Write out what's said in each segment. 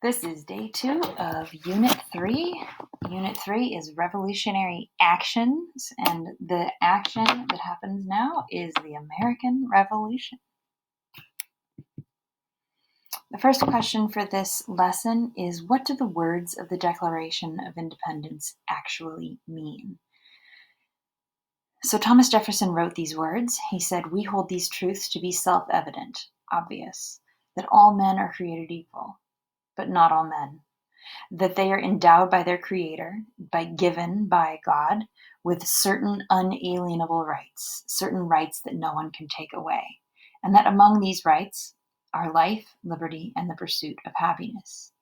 This is day 2 of Unit 3. Unit 3 is revolutionary actions, and the action that happens now is the American Revolution. The first question for this lesson is, what do the words of the Declaration of Independence actually mean? So Thomas Jefferson wrote these words. He said, "We hold these truths to be self-evident, obvious, that all men are created equal, but not all men. That they are endowed by their Creator, given by God, with certain unalienable rights, certain rights that no one can take away, and that among these rights are life, liberty, and the pursuit of happiness.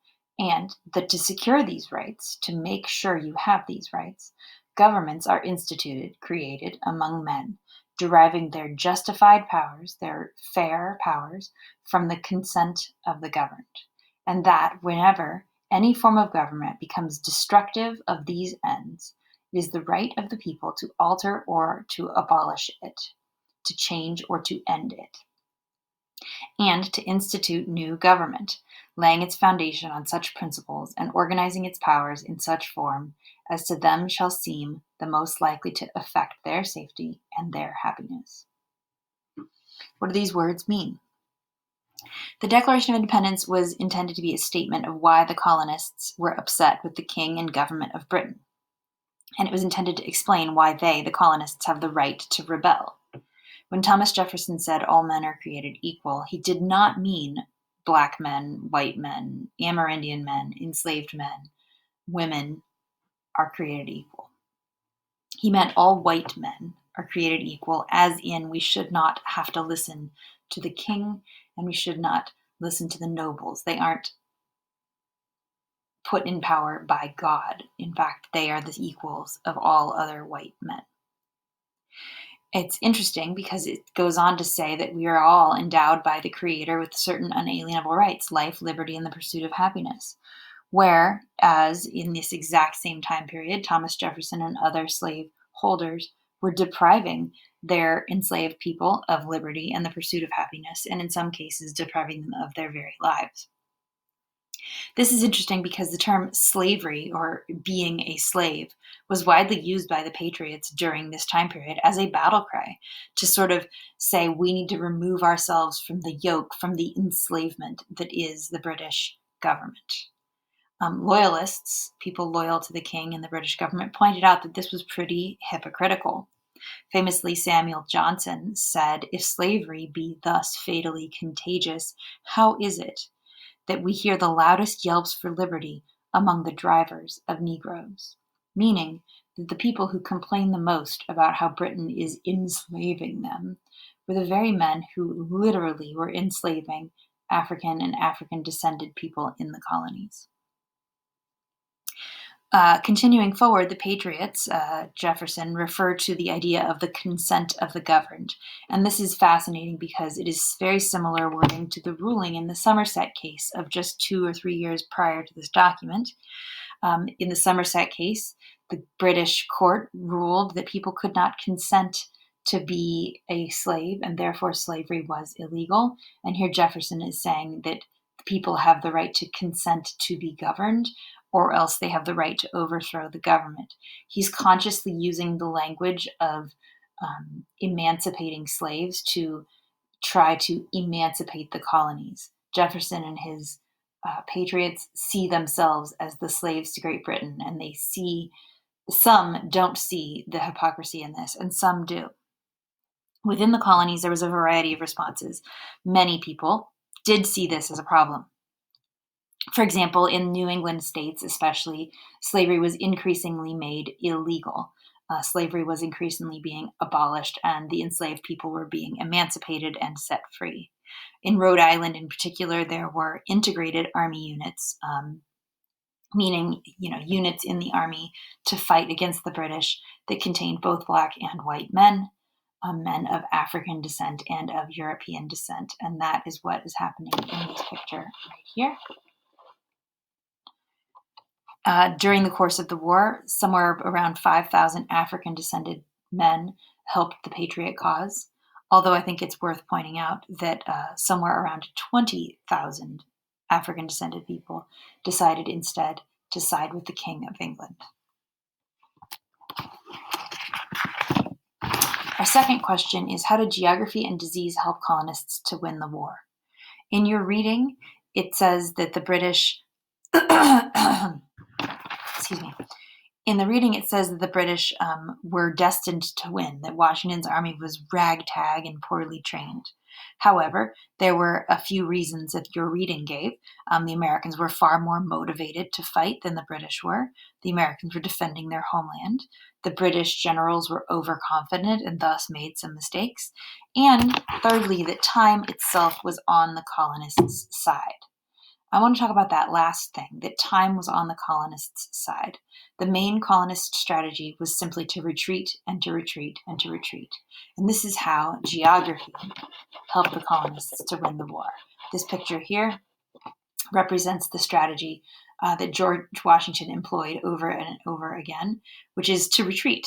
And that to secure these rights, to make sure you have these rights, governments are instituted, created among men, deriving their justified powers, their fair powers, from the consent of the governed. And that whenever any form of government becomes destructive of these ends, it is the right of the people to alter or to abolish it, to change or to end it, and to institute new government, laying its foundation on such principles and organizing its powers in such form as to them shall seem the most likely to affect their safety and their happiness." What do these words mean? The Declaration of Independence was intended to be a statement of why the colonists were upset with the king and government of Britain, and it was intended to explain why they, the colonists, have the right to rebel. When Thomas Jefferson said all men are created equal, he did not mean black men, white men, Amerindian men, enslaved men, women are created equal. He meant all white men are created equal, as in we should not have to listen to the king and we should not listen to the nobles. They aren't put in power by God. In fact, they are the equals of all other white men. It's interesting because it goes on to say that we are all endowed by the Creator with certain unalienable rights, life, liberty, and the pursuit of happiness. Whereas in this exact same time period, Thomas Jefferson and other slave holders were depriving their enslaved people of liberty and the pursuit of happiness, and in some cases depriving them of their very lives. This is interesting because the term slavery, or being a slave, was widely used by the Patriots during this time period as a battle cry to sort of say we need to remove ourselves from the yoke, from the enslavement that is the British government. Loyalists, people loyal to the king and the British government, pointed out that this was pretty hypocritical. Famously, Samuel Johnson said, "If slavery be thus fatally contagious, how is it that we hear the loudest yelps for liberty among the drivers of Negroes?" Meaning that the people who complain the most about how Britain is enslaving them were the very men who literally were enslaving African and African-descended people in the colonies. Continuing forward, the Patriots, Jefferson, referred to the idea of the consent of the governed. And this is fascinating because it is very similar wording to the ruling in the Somerset case of just 2 or 3 years prior to this document. In the Somerset case, the British court ruled that people could not consent to be a slave, and therefore slavery was illegal. And here Jefferson is saying that people have the right to consent to be governed, or else they have the right to overthrow the government. He's consciously using the language of emancipating slaves to try to emancipate the colonies. Jefferson and his patriots see themselves as the slaves to Great Britain, and some don't see the hypocrisy in this, and some do. Within the colonies, there was a variety of responses. Many people did see this as a problem. For example, in New England states especially, slavery was increasingly made illegal. Slavery was increasingly being abolished, and the enslaved people were being emancipated and set free. In Rhode Island in particular, there were integrated army units, meaning units in the army to fight against the British that contained both black and white men, men of African descent and of European descent. And that is what is happening in this picture right here. During the course of the war, somewhere around 5,000 African-descended men helped the Patriot cause, although I think it's worth pointing out that somewhere around 20,000 African-descended people decided instead to side with the King of England. Our second question is, how did geography and disease help colonists to win the war? In your reading, it says that the British, excuse me, in the reading, it says that the British were destined to win, that Washington's army was ragtag and poorly trained. However, there were a few reasons that your reading gave. The Americans were far more motivated to fight than the British were. The Americans were defending their homeland. The British generals were overconfident and thus made some mistakes. And thirdly, that time itself was on the colonists' side. I want to talk about that last thing, that time was on the colonists' side. The main colonist strategy was simply to retreat and to retreat and to retreat. And this is how geography helped the colonists to win the war. This picture here represents the strategy that George Washington employed over and over again, which is to retreat.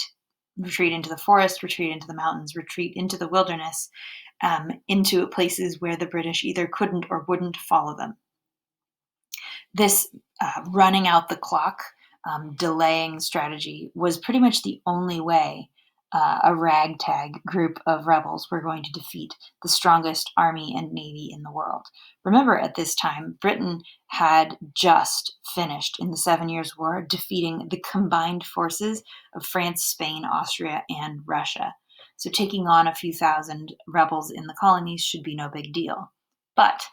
Retreat into the forest, retreat into the mountains, retreat into the wilderness, into places where the British either couldn't or wouldn't follow them. This running out the clock, delaying strategy was pretty much the only way a ragtag group of rebels were going to defeat the strongest army and navy in the world. Remember, at this time, Britain had just finished in the 7 Years' War, defeating the combined forces of France, Spain, Austria, and Russia. So taking on a few thousand rebels in the colonies should be no big deal. But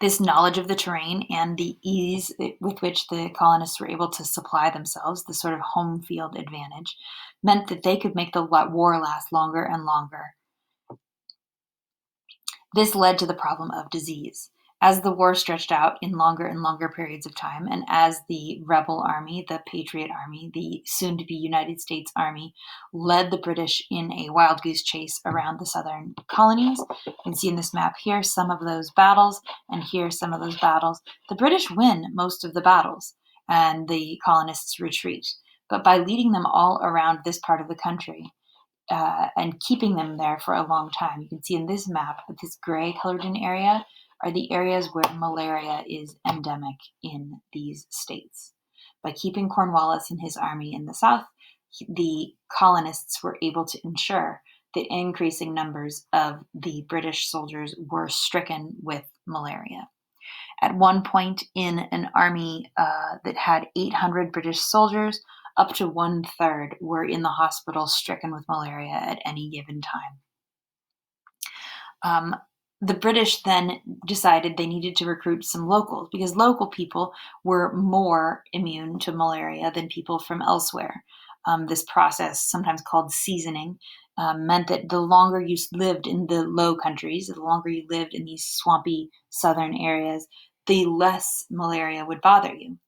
this knowledge of the terrain and the ease with which the colonists were able to supply themselves, the sort of home field advantage, meant that they could make the war last longer and longer. This led to the problem of disease. As the war stretched out in longer and longer periods of time, and as the rebel army, the Patriot Army, the soon-to-be United States Army, led the British in a wild goose chase around the southern colonies, you can see in this map here some of those battles, and here some of those battles. The British win most of the battles, and the colonists retreat. But by leading them all around this part of the country, and keeping them there for a long time, you can see in this map, this gray colored in area, are the areas where malaria is endemic in these states. By keeping Cornwallis and his army in the south, the colonists were able to ensure that increasing numbers of the British soldiers were stricken with malaria. At one point in an army that had 800 British soldiers, up to 1/3 were in the hospital stricken with malaria at any given time. The British then decided they needed to recruit some locals because local people were more immune to malaria than people from elsewhere. This process, sometimes called seasoning, meant that the longer you lived in the low countries, the longer you lived in these swampy southern areas, the less malaria would bother you.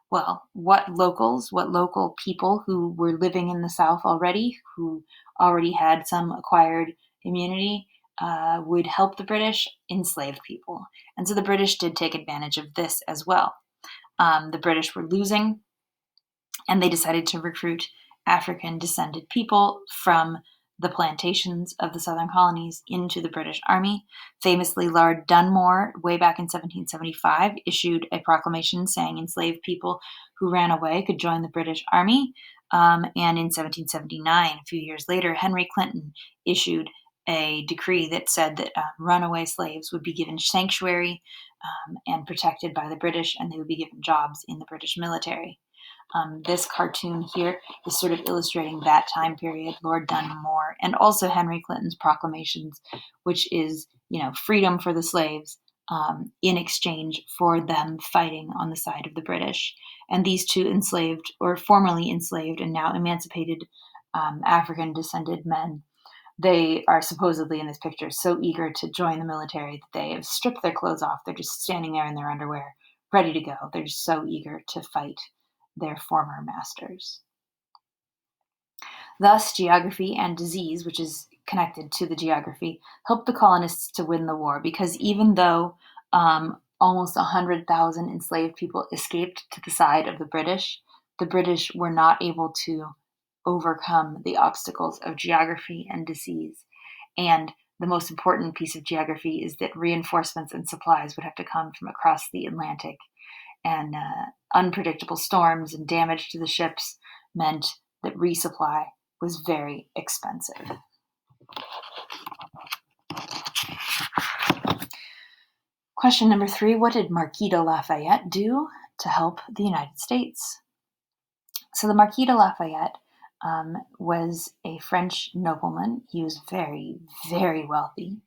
Well, what local people who were living in the South already, who already had some acquired immunity, would help the British enslave people. And so the British did take advantage of this as well. The British were losing, and they decided to recruit African-descended people from the plantations of the southern colonies into the British Army. Famously, Lord Dunmore, way back in 1775, issued a proclamation saying enslaved people who ran away could join the British Army. And in 1779, a few years later, Henry Clinton issued a decree that said that runaway slaves would be given sanctuary and protected by the British, and they would be given jobs in the British military. This cartoon here is sort of illustrating that time period, Lord Dunmore, and also Henry Clinton's proclamations, which is, freedom for the slaves in exchange for them fighting on the side of the British. And these two enslaved, or formerly enslaved and now emancipated African-descended men, they are supposedly in this picture so eager to join the military that they have stripped their clothes off. They're just standing there in their underwear, ready to go. They're just so eager to fight their former masters. Thus, geography and disease, which is connected to the geography, helped the colonists to win the war, because even though almost 100,000 enslaved people escaped to the side of the British were not able to overcome the obstacles of geography and disease. And the most important piece of geography is that reinforcements and supplies would have to come from across the Atlantic, and unpredictable storms and damage to the ships meant that resupply was very expensive. Question number 3, what did Marquis de Lafayette do to help the United States? So the Marquis de Lafayette was a French nobleman. He was very, very wealthy,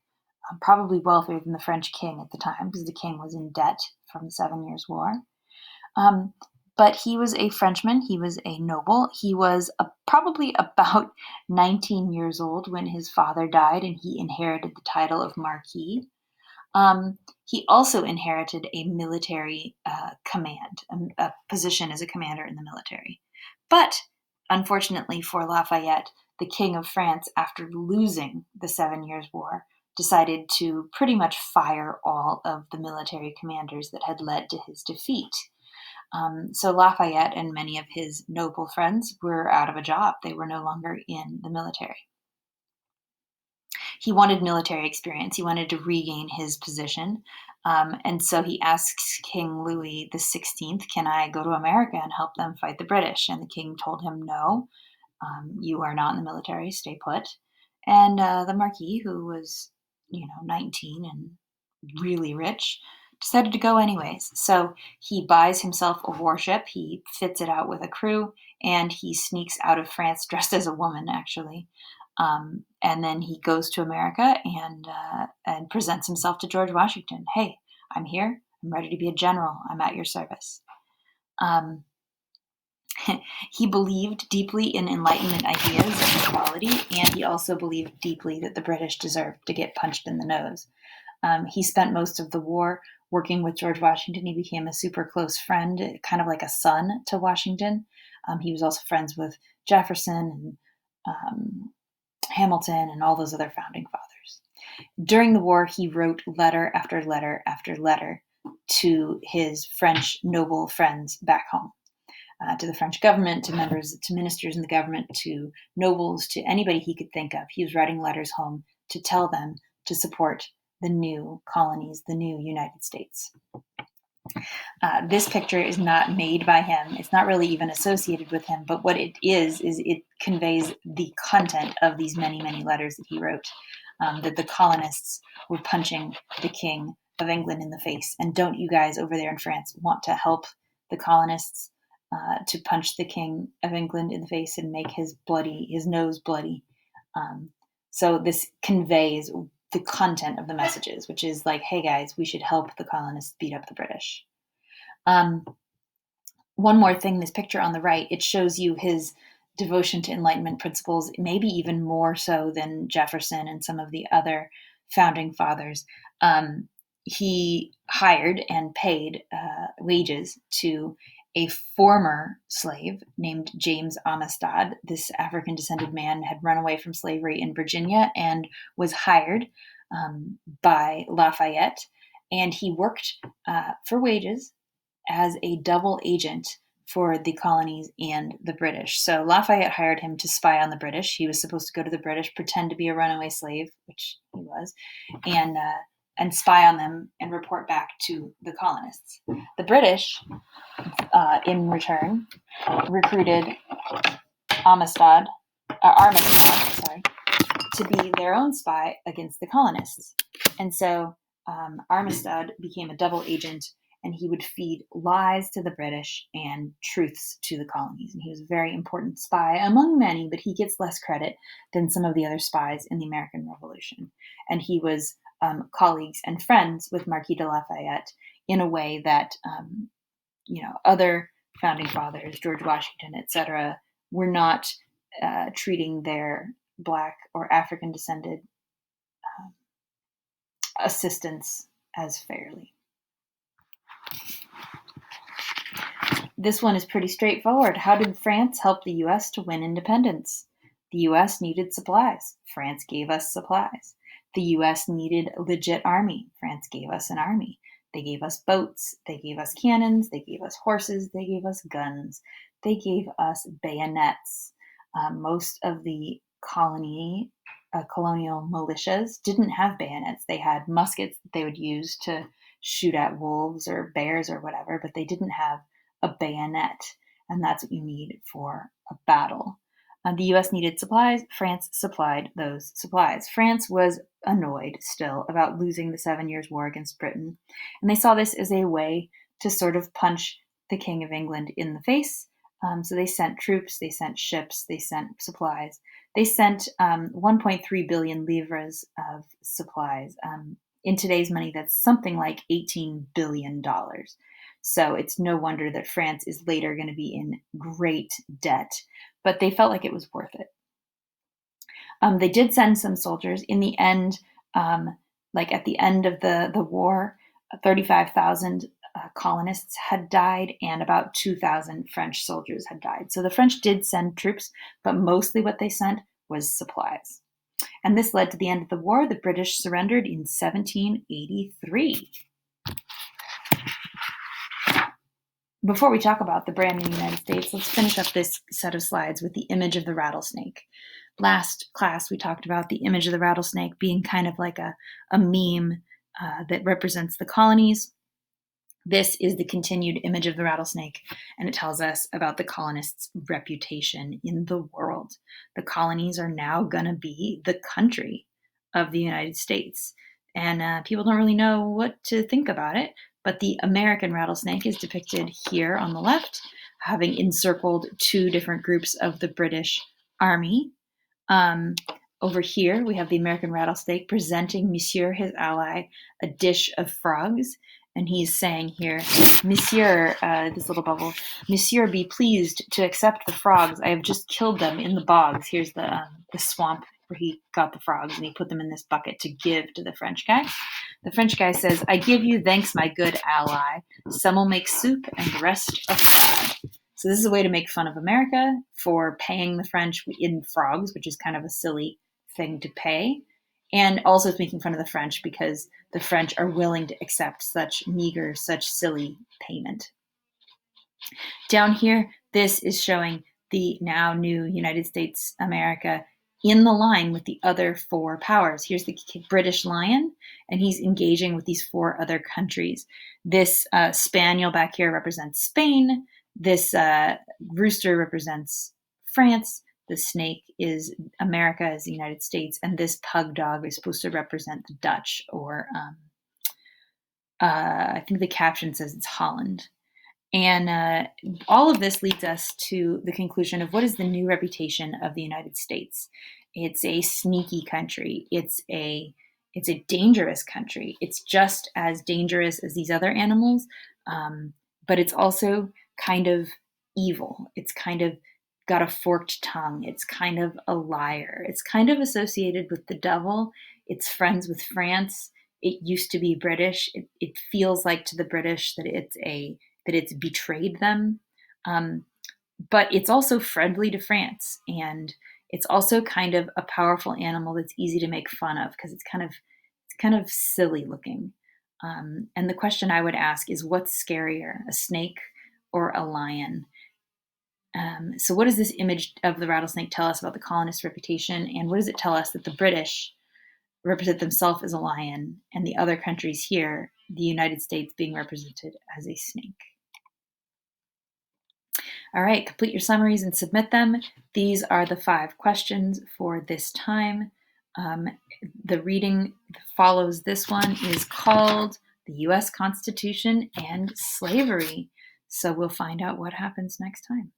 probably wealthier than the French king at the time, because the king was in debt from the 7 Years' War. But he was a Frenchman. He was a noble. He was probably about 19 years old when his father died, and he inherited the title of Marquis. He also inherited a military command, a position as a commander in the military. But unfortunately for Lafayette, the King of France, after losing the 7 Years' War, decided to pretty much fire all of the military commanders that had led to his defeat. So Lafayette and many of his noble friends were out of a job. They were no longer in the military. He wanted military experience. He wanted to regain his position. And so he asks King Louis XVI, can I go to America and help them fight the British? And the king told him, no, you are not in the military, stay put. And the Marquis, who was, 19 and really rich, decided to go anyways. So he buys himself a warship, he fits it out with a crew, and he sneaks out of France dressed as a woman, actually. And then he goes to America and presents himself to George Washington. Hey, I'm here. I'm ready to be a general. I'm at your service. He believed deeply in Enlightenment ideas and equality, and he also believed deeply that the British deserved to get punched in the nose. He spent most of the war working with George Washington. He became a super close friend, kind of like a son to Washington. He was also friends with Jefferson and Hamilton and all those other founding fathers. During the war, he wrote letter after letter after letter to his French noble friends back home, to the French government, to ministers in the government, to nobles, to anybody he could think of. He was writing letters home to tell them to support the new colonies, the new United States. This picture is not made by him. It's not really even associated with him, but what it is it conveys the content of these many, many letters that he wrote, that the colonists were punching the King of England in the face. And don't you guys over there in France want to help the colonists to punch the King of England in the face and make his nose bloody? So this conveys the content of the messages, which is like, hey guys, we should help the colonists beat up the British. One more thing, this picture on the right, it shows you his devotion to Enlightenment principles, maybe even more so than Jefferson and some of the other founding fathers. He hired and paid wages to a former slave named James Amistad. This African-descended man had run away from slavery in Virginia and was hired by Lafayette, and he worked for wages as a double agent for the colonies and the British. So Lafayette hired him to spy on the British. He was supposed to go to the British, pretend to be a runaway slave, which he was, and spy on them and report back to the colonists. The British, in return, recruited Armistead, to be their own spy against the colonists. And so Armistead became a double agent, and he would feed lies to the British and truths to the colonies. And he was a very important spy among many, but he gets less credit than some of the other spies in the American Revolution. And he was colleagues and friends with Marquis de Lafayette in a way that other founding fathers, George Washington, etc., were not treating their Black or African descended assistants as fairly. This one is pretty straightforward. How did France help the U.S. to win independence? The U.S. needed supplies. France gave us supplies. The U.S. needed a legit army. France gave us an army. They gave us boats. They gave us cannons. They gave us horses. They gave us guns. They gave us bayonets. Most of the colony colonial militias didn't have bayonets. They had muskets that they would use to shoot at wolves or bears or whatever, but they didn't have a bayonet. And that's what you need for a battle. The US needed supplies. France supplied those supplies. France was annoyed still about losing the 7 Years' War against Britain. And they saw this as a way to sort of punch the King of England in the face. So they sent troops, they sent ships, they sent supplies. They sent 1.3 billion livres of supplies. In today's money, that's something like $18 billion. So it's no wonder that France is later going to be in great debt, but they felt like it was worth it. They did send some soldiers. In the end, like at the end of the war, 35,000 colonists had died and about 2,000 French soldiers had died. So the French did send troops, but mostly what they sent was supplies. And this led to the end of the war. The British surrendered in 1783. Before we talk about the brand new United States, let's finish up this set of slides with the image of the rattlesnake. Last class, we talked about the image of the rattlesnake being kind of like a meme that represents the colonies. This is the continued image of the rattlesnake, and it tells us about the colonists' reputation in the world. The colonies are now going to be the country of the United States, and people don't really know what to think about it, but the American rattlesnake is depicted here on the left, having encircled two different groups of the British Army. Over here, we have the American rattlesnake presenting Monsieur, his ally, a dish of frogs. And he's saying here, Monsieur, this little bubble, Monsieur, be pleased to accept the frogs. I have just killed them in the bogs. Here's the swamp where he got the frogs, and he put them in this bucket to give to the French guy. The French guy says, I give you thanks, my good ally. Some will make soup and the rest a fad. So this is a way to make fun of America for paying the French in frogs, which is kind of a silly thing to pay. And also it's making fun of the French because the French are willing to accept such meager, such silly payment. Down here, this is showing the now new United States America in the line with the other four powers. Here's the British lion, and he's engaging with these four other countries. This spaniel back here represents Spain. This rooster represents France. The snake is America, is the United States, and this pug dog is supposed to represent the Dutch, or I think the caption says it's Holland. And all of this leads us to the conclusion of what is the new reputation of the United States. It's a sneaky country. It's a dangerous country. It's just as dangerous as these other animals, but it's also kind of evil. It's kind of got a forked tongue. It's kind of a liar. It's kind of associated with the devil. It's friends with France. It used to be British. It feels like to the British that it's betrayed them. But it's also friendly to France, and it's also kind of a powerful animal that's easy to make fun of because it's kind of silly looking. And the question I would ask is, what's scarier, a snake or a lion? So what does this image of the rattlesnake tell us about the colonist reputation, and what does it tell us that the British represent themselves as a lion, and the other countries here, the United States, being represented as a snake? All right, complete your summaries and submit them. These are the 5 questions for this time. The reading that follows this one is called The U.S. Constitution and Slavery. So we'll find out what happens next time.